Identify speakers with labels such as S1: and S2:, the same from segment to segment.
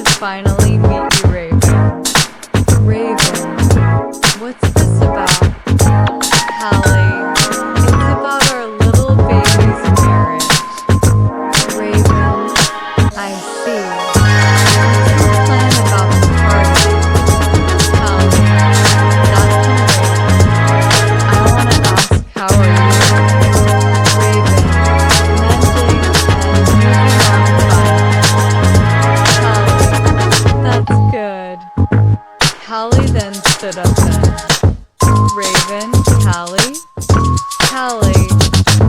S1: to finally meet you, Raven. Raven, what's this about? Hallie, it's about our little baby's marriage. Raven, I see. What's your plan about the party? Hallie, that's great. I want to ask, how are you? Raven, mending and moving on fine. Hallie, that's good. Hallie then stood up then. Raven, Hallie? Hallie,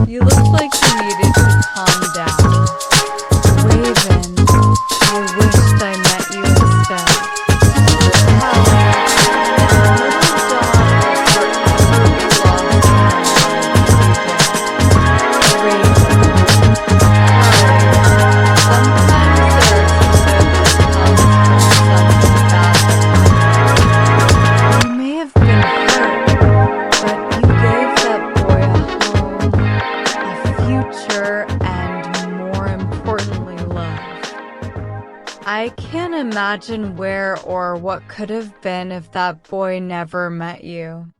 S1: you looked like you needed to calm down. Raven, I wished I met you instead. Hallie, little Dawn will forever be lost in our lives, Raven, Hallie, sometimes there are some good that comes from something bad that happened. You may have been hurt, but you gave that boy a home, a future, and more importantly, love. I can't imagine where or what could have been if that boy never met you.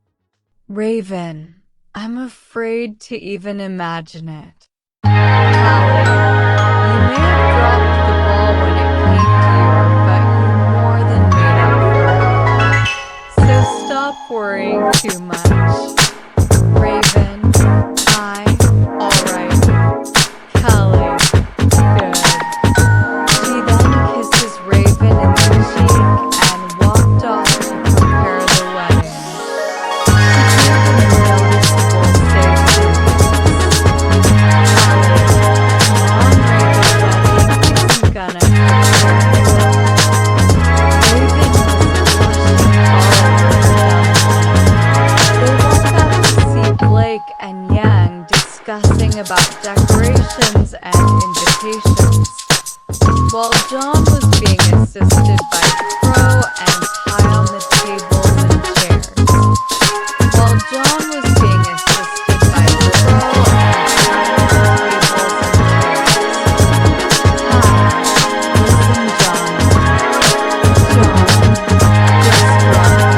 S1: Raven, I'm afraid to even imagine it. Hallie, you may have dropped the ball when it came to you, but you more than made up for it. So stop worrying too much. Raven, alright. Hallie, good. She then kisses Raven in the cheek and walked off to prepare the wedding. She gave a noticeable safe distance. Hallie, non-Raven wedding isn't gonna prepare itself. Raven was blushing all over her downline. They walked out to see Blake and Yang discussing about decorations and invitations, while John was being assisted by Crow and Ty on the tables and chairs. While John was being assisted by Crow and Ty on the tables and chairs. Hi, listen, John. John, just drop it.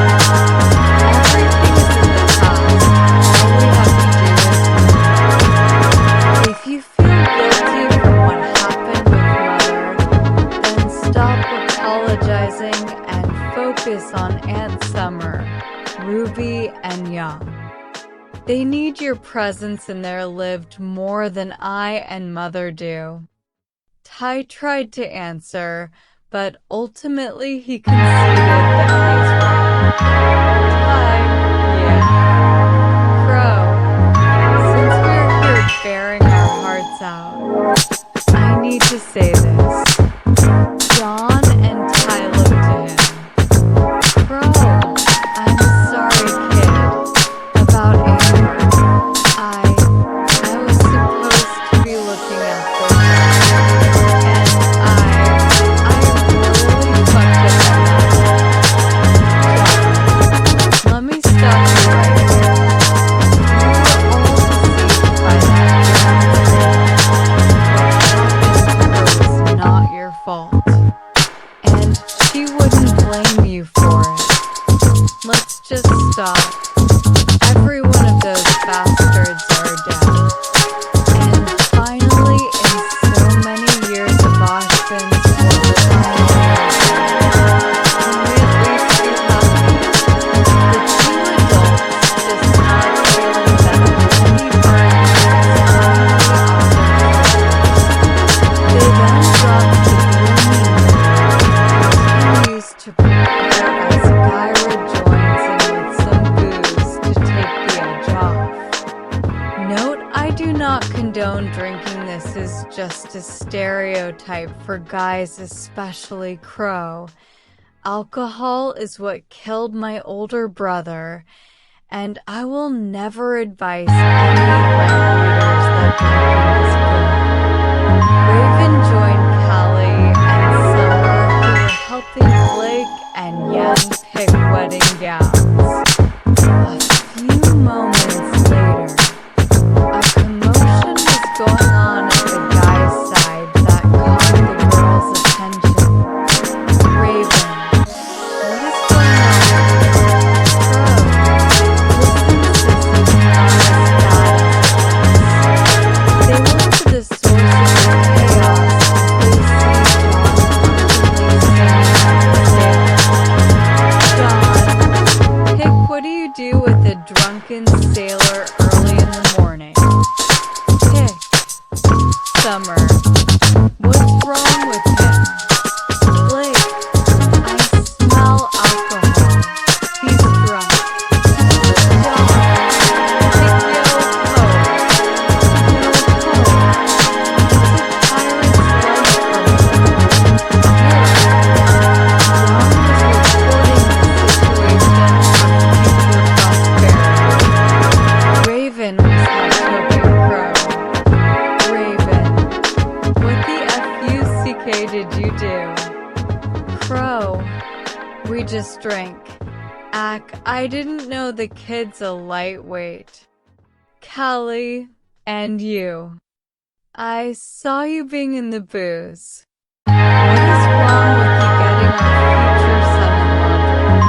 S1: Everything is in the past. All we have to do is move on. If you feel guilty from what happened with Mother, then stop apologizing and focus on Aunt Summer, Ruby, and Young. They need your presence in their lived more than I and Mother do. Ty tried to answer, but ultimately he conceded that he's right. Ty, yeah. Crow, since we're here bearing our hearts out, I need to say this. John and Ty looked to him. Crow, I'm sorry, kid, about Amber. I was supposed to be looking after her, and I really fucked up on that. John, let me stop you right here. You were all deceived by that young thing. What happened to her was not your fault, and she wouldn't blame you for it. Let's just stop. Every one of those bastards are dead. And finally, in so many years of Ashvin's work, can we at least be happy? The two adults just not feeling that any burden is firmly on their shoulders. They then dropped the gloomy mood and continues to prepare as Gyra joins in with some booze to take the edge off. Note, I do not condone drinking. This is just a stereotype for guys, especially Crow. Alcohol is what killed my older brother, and I will never advise any lamp readers that drinking is good. Raven joined Callie and Summer, who were helping Blake and Young pick wedding gowns. A few moments later, a commotion was going on at the guy's side that caught the girls' attention. Bro, we just drank. I didn't know the kid's a lightweight. Kelly, and you. I saw you being in the booze. What is wrong with you getting our future son-in-law drunk?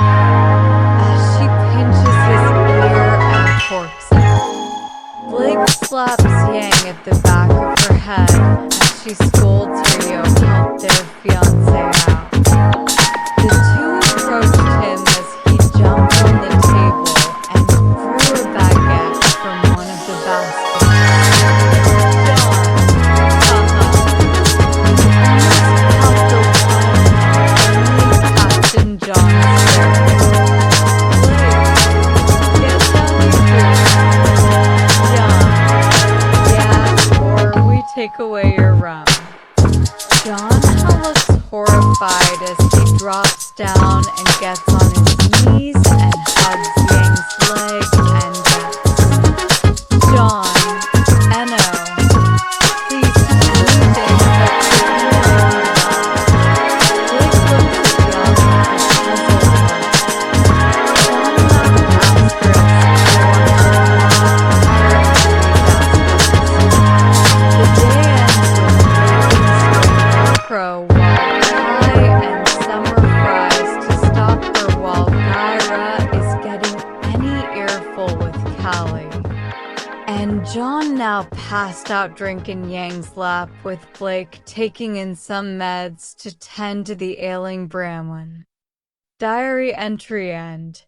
S1: As she pinches his ear and corks it. Blake slaps Yang at the back of her head as she scolds her to help their fiancé out. The two approached him as he jumped on the table and threw a baguette from one of the baskets. Captain John said, "Blake, get down your food. Yeah, or we take away your rum." John looks horrified as he drops down and gets on his knees and hugs Yang's leg and gasps, "John, Eno, please do anything but take me away." Blake looks at Young with a puzzled look. John asterisk for the day ends with Crow pie and summer fries to stop her while Gyra is getting any earful with Callie. And John now passed out drinking Yang's lap with Blake taking in some meds to tend to the ailing Branwen. Diary entry end.